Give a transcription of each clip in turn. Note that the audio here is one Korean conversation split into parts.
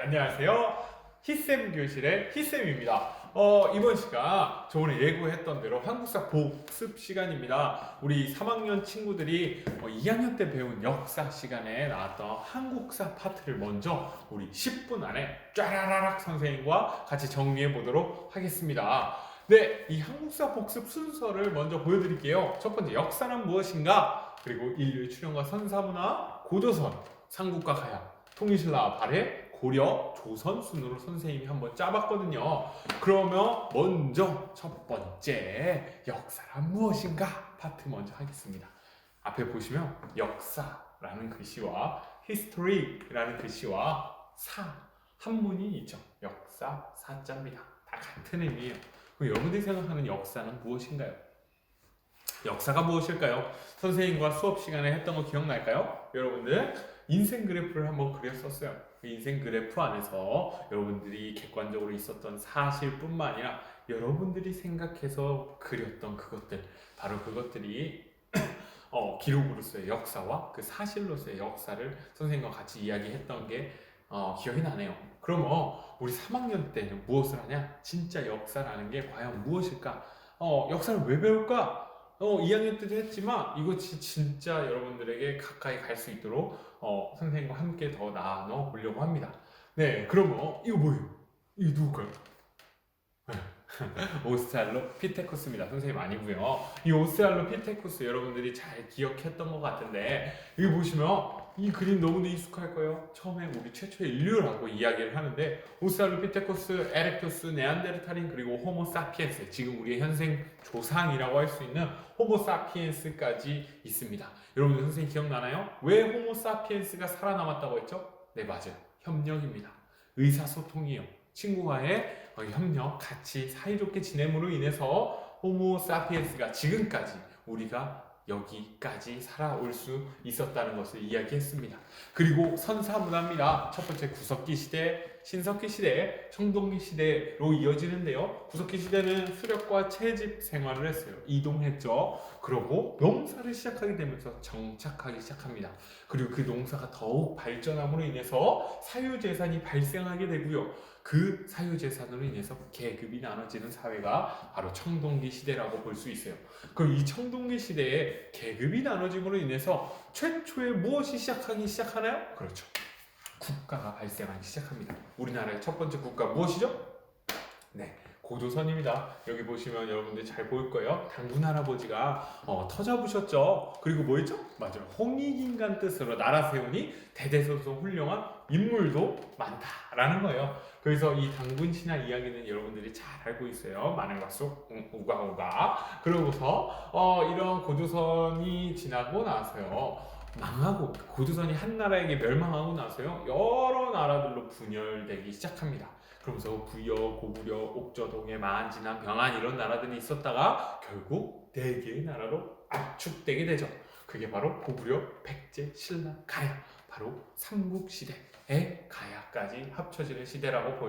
안녕하세요. 히쌤 교실의 히쌤입니다. 이번 시간 저번에 예고했던 대로 한국사 복습 시간입니다. 우리 3학년 친구들이 2학년 때 배운 역사 시간에 나왔던 한국사 파트를 먼저 우리 10분 안에 짜라라락 선생님과 같이 정리해 보도록 하겠습니다. 네, 이 한국사 복습 순서를 먼저 보여드릴게요. 첫 번째, 역사는 무엇인가? 그리고 인류의 출현과 선사문화, 고조선, 삼국과 가야, 통일신라 발해, 고려, 조선 순으로 선생님이 한번 짜봤거든요. 그러면 먼저 첫 번째 역사란 무엇인가 파트 먼저 하겠습니다. 앞에 보시면 역사라는 글씨와 history라는 글씨와 사 한문이 있죠. 역사 사자입니다. 다 같은 의미예요. 그럼 여러분들이 생각하는 역사는 무엇인가요? 역사가 무엇일까요? 선생님과 수업 시간에 했던 거 기억날까요? 여러분들 인생 그래프를 한번 그렸었어요. 그 인생 그래프 안에서 여러분들이 객관적으로 있었던 사실뿐만 아니라 여러분들이 생각해서 그렸던 그것들, 바로 그것들이 기록으로서의 역사와 그 사실로서의 역사를 선생님과 같이 이야기했던 게 기억이 나네요. 그러면 우리 3학년 때는 무엇을 하냐? 진짜 역사라는 게 과연 무엇일까? 역사를 왜 배울까? 2학년 때도 했지만 이것이 진짜 여러분들에게 가까이 갈 수 있도록 선생님과 함께 더 나눠 보려고 합니다. 네, 그러면 이거 뭐예요? 이거 누굴까요? 오스트랄로피테쿠스입니다. 선생님 아니고요. 이 오스트랄로피테쿠스 여러분들이 잘 기억했던 것 같은데 여기 보시면 이 그림 너무나 익숙할 거예요. 처음에 우리 최초의 인류라고 이야기를 하는데 오스트랄로피테쿠스, 에렉투스, 네안데르탈인 그리고 호모사피엔스, 지금 우리의 현생 조상이라고 할 수 있는 호모사피엔스까지 있습니다. 여러분들 선생님 기억나나요? 왜 호모사피엔스가 살아남았다고 했죠? 네, 맞아요. 협력입니다. 의사소통이에요. 친구와의 협력, 같이 사이좋게 지냄으로 인해서 호모사피엔스가 지금까지 우리가 여기까지 살아올 수 있었다는 것을 이야기했습니다. 그리고 선사문화입니다. 첫 번째 구석기 시대, 신석기 시대, 청동기 시대로 이어지는데요. 구석기 시대는 수렵과 채집 생활을 했어요. 이동했죠. 그러고 농사를 시작하게 되면서 정착하기 시작합니다. 그리고 그 농사가 더욱 발전함으로 인해서 사유재산이 발생하게 되고요. 그 사유재산으로 인해서 계급이 나눠지는 사회가 바로 청동기 시대라고 볼 수 있어요. 그럼 이 청동기 시대에 계급이 나눠짐으로 인해서 최초에 무엇이 시작하기 시작하나요? 그렇죠. 국가가 발생하기 시작합니다. 우리나라의 첫 번째 국가 무엇이죠? 네, 고조선입니다. 여기 보시면 여러분들 잘 보일 거예요. 당군 할아버지가 터잡으셨죠. 그리고 뭐였죠? 맞아요. 홍익인간 뜻으로 나라 세우니 대대손손 훌륭한 인물도 많다라는 거예요. 그래서 이 당군 신화 이야기는 여러분들이 잘 알고 있어요. 많은 박수 우가우가. 그러고서 이런 고조선이 지나고 나서요. 망하고 고조선이 한 나라에게 멸망하고 나서요. 여러 나라들로 분열되기 시작합니다. 그러면서 부여, 고구려, 옥저동에 만진한 병안 이런 나라들이 있었다가 결국 4개의 나라로 압축되게 되죠. 그게 바로 고구려, 백제, 신라, 가야, 바로 삼국시대의 가야까지 합쳐지는 시대라고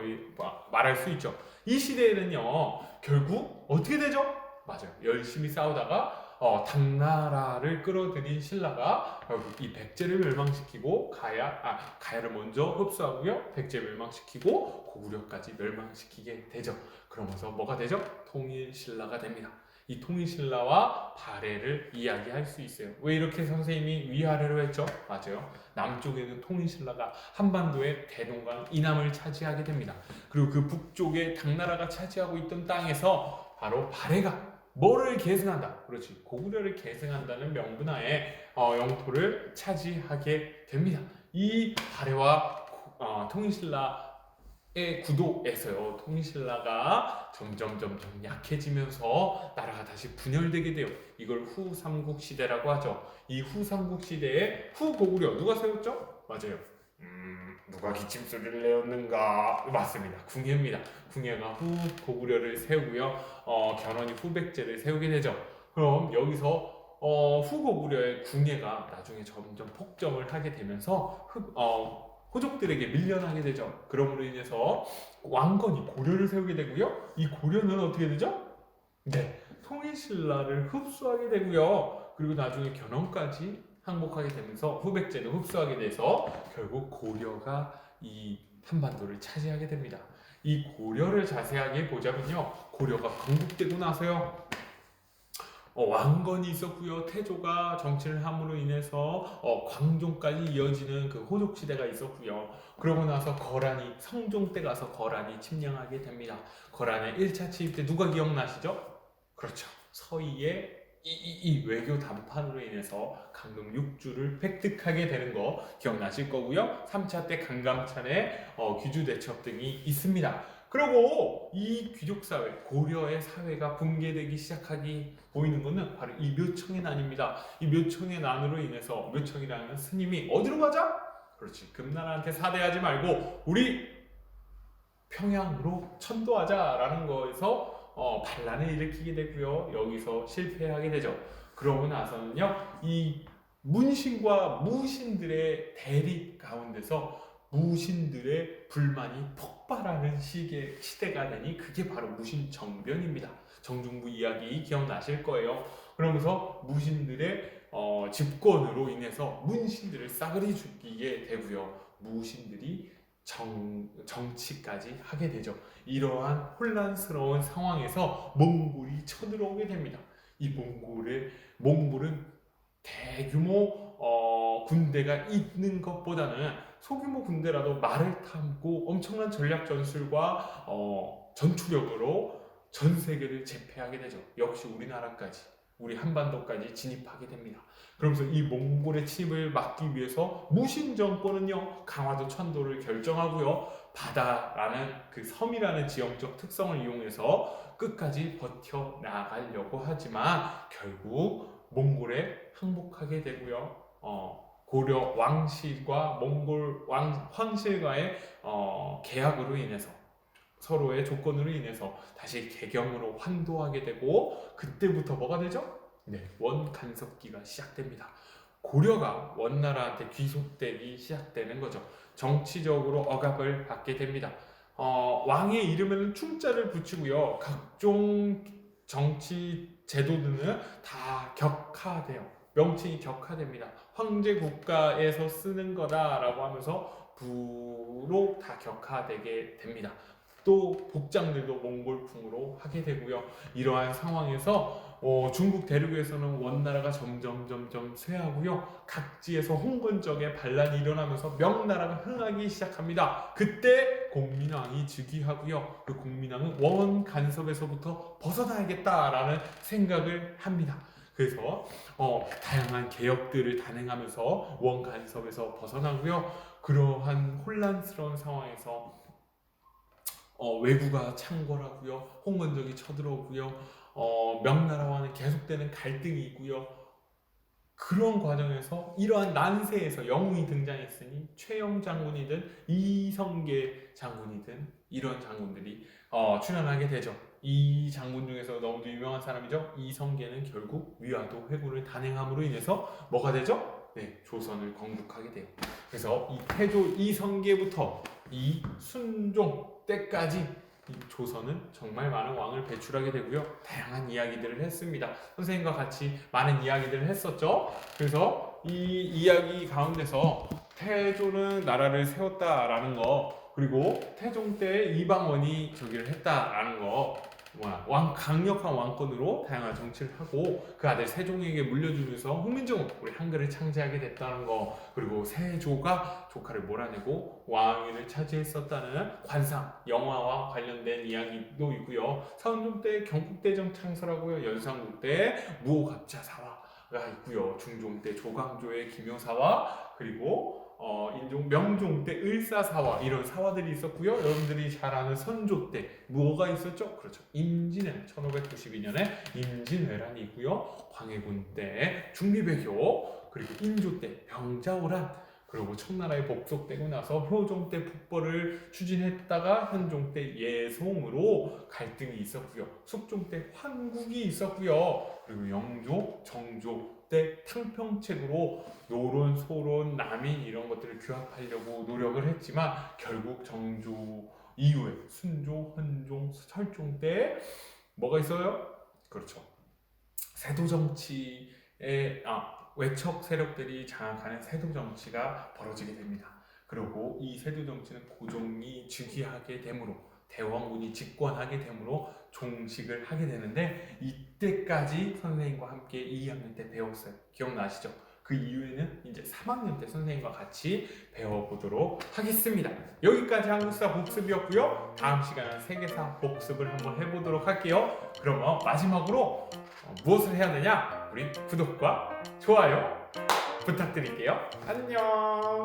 말할 수 있죠. 이 시대에는요 결국 어떻게 되죠? 맞아요. 열심히 싸우다가 당나라를 끌어들인 신라가 결국 이 백제를 멸망시키고 가야를 먼저 흡수하고요. 백제 멸망시키고 고구려까지 멸망시키게 되죠. 그러면서 뭐가 되죠? 통일신라가 됩니다. 이 통일신라와 발해를 이야기할 수 있어요. 왜 이렇게 선생님이 위아래로 했죠? 맞아요. 남쪽에는 통일신라가 한반도의 대동강 이남을 차지하게 됩니다. 그리고 그 북쪽에 당나라가 차지하고 있던 땅에서 바로 발해가 뭐를 계승한다? 그렇지. 고구려를 계승한다는 명분하에 영토를 차지하게 됩니다. 이 발해와 통일신라의 구도에서요. 통일신라가 점점 약해지면서 나라가 다시 분열되게 돼요. 이걸 후삼국시대라고 하죠. 이 후삼국시대에 후고구려 누가 세웠죠? 맞아요. 누가 기침소리를 내었는가? 맞습니다. 궁예입니다. 궁예가 후고구려를 세우고요. 견훤이 후백제를 세우게 되죠. 그럼 여기서 후고구려의 궁예가 나중에 점점 폭정을 하게 되면서 호족들에게 밀려나게 되죠. 그러므로 인해서 왕건이 고려를 세우게 되고요. 이 고려는 어떻게 되죠? 네, 통일신라를 흡수하게 되고요. 그리고 나중에 견훤까지 항복하게 되면서 후백제는 흡수하게 돼서 결국 고려가 이 한반도를 차지하게 됩니다. 이 고려를 자세하게 보자면요, 고려가 건국되고 나서요, 왕건이 있었고요. 태조가 정치를 함으로 인해서 광종까지 이어지는 그 호족 시대가 있었고요. 그러고 나서 거란이 성종 때 가서 거란이 침략하게 됩니다. 거란의 1차 침입 때 누가 기억나시죠? 그렇죠. 서희의 이 외교 담판으로 인해서 강릉 6주를 획득하게 되는 거 기억나실 거고요. 3차 때 강감찬의 귀주 대첩 등이 있습니다. 그리고 이 귀족 사회, 고려의 사회가 붕괴되기 시작하기 보이는 것은 바로 이 묘청의 난입니다. 이 묘청의 난으로 인해서 묘청이라는 스님이 어디로 가자? 그렇지, 금나라한테 사대하지 말고 우리 평양으로 천도하자라는 거에서 반란을 일으키게 되고요. 여기서 실패하게 되죠. 그러고 나서는요, 이 문신과 무신들의 대립 가운데서 무신들의 불만이 폭발하는 시대가 되니 그게 바로 무신정변입니다. 정중부 이야기 기억나실 거예요. 그러면서 무신들의 집권으로 인해서 문신들을 싸그리 죽이게 되고요. 무신들이 정치까지 하게 되죠. 이러한 혼란스러운 상황에서 몽골이 쳐들어오게 됩니다. 이 몽골은 대규모 군대가 있는 것보다는 소규모 군대라도 말을 타고 엄청난 전략 전술과 전투력으로 전 세계를 제패하게 되죠. 역시 우리 한반도까지 진입하게 됩니다. 그러면서 이 몽골의 침입을 막기 위해서 무신 정권은요, 강화도 천도를 결정하고요, 바다라는 그 섬이라는 지형적 특성을 이용해서 끝까지 버텨 나가려고 하지만 결국 몽골에 항복하게 되고요. 고려 왕실과 몽골 황실과의 계약으로 인해서, 서로의 조건으로 인해서 다시 개경으로 환도하게 되고, 그때부터 뭐가 되죠? 네, 원간섭기가 시작됩니다. 고려가 원나라한테 귀속되기 시작되는 거죠. 정치적으로 억압을 받게 됩니다. 왕의 이름에는 충자를 붙이고요. 각종 정치 제도들은 다 격화돼요. 명칭이 격화됩니다. 황제 국가에서 쓰는 거다라고 하면서 부로 다 격화되게 됩니다. 또 복장들도 몽골풍으로 하게 되고요. 이러한 상황에서 중국 대륙에서는 원나라가 점점 쇠하고요. 각지에서 홍건적의 반란이 일어나면서 명나라가 흥하기 시작합니다. 그때 공민왕이 즉위하고요. 그 공민왕은 원 간섭에서부터 벗어나야겠다라는 생각을 합니다. 그래서 다양한 개혁들을 단행하면서 원 간섭에서 벗어나고요. 그러한 혼란스러운 상황에서 왜구가 창궐하고요, 홍건적이 쳐들어오고요, 명나라와는 계속되는 갈등이 있고요. 그런 과정에서 이러한 난세에서 영웅이 등장했으니 최영 장군이든 이성계 장군이든 이런 장군들이 출연하게 되죠. 이 장군 중에서 너무도 유명한 사람이죠. 이성계는 결국 위화도 회군을 단행함으로 인해서 뭐가 되죠? 네, 조선을 건국하게 돼요. 그래서 이 태조 이성계부터 이 순종 때까지 이 조선은 정말 많은 왕을 배출하게 되고요. 다양한 이야기들을 했습니다. 선생님과 같이 많은 이야기들을 했었죠. 그래서 이 이야기 가운데서 태조는 나라를 세웠다라는 거, 그리고 태종 때 이방원이 저기를 했다라는 거, 강력한 왕권으로 다양한 정치를 하고 그 아들 세종에게 물려주면서 훈민정음, 우리 한글을 창제하게 됐다는 거, 그리고 세조가 조카를 몰아내고 왕위를 차지했었다는 관상, 영화와 관련된 이야기도 있고요. 서운종 때 경국대전 창설하고요. 연산국 때 무오갑자사화가 있고요. 중종 때 조광조의 기묘사화, 그리고 명종 때 을사사화, 이런 사화들이 있었고요. 여러분들이 잘 아는 선조 때 뭐가 있었죠? 그렇죠, 임진회, 1592년에 임진왜란이 있고요. 광해군 때 중리배교, 그리고 인조 때 병자호란, 그리고 청나라에 복속되고 나서 효종 때 북벌을 추진했다가 현종 때 예송으로 갈등이 있었고요. 숙종 때 환국이 있었고요. 그리고 영조, 정조 때 탕평책으로 노론, 소론, 남인 이런 것들을 규합하려고 노력을 했지만 결국 정조 이후에 순조, 헌종, 설종 때 뭐가 있어요? 그렇죠, 세도 정치의 외척 세력들이 장악하는 세도 정치가 벌어지게 됩니다. 그리고 이 세조 정치는 고종이 즉위하게 되므로 대원군이 집권하게 되므로 종식을 하게 되는데 이때까지 선생님과 함께 2학년 때 배웠어요. 기억나시죠? 그 이후에는 이제 3학년 때 선생님과 같이 배워보도록 하겠습니다. 여기까지 한국사 복습이었고요. 다음 시간은 세계사 복습을 한번 해보도록 할게요. 그러면 마지막으로 무엇을 해야 되냐? 우리 구독과 좋아요 부탁드릴게요. 안녕.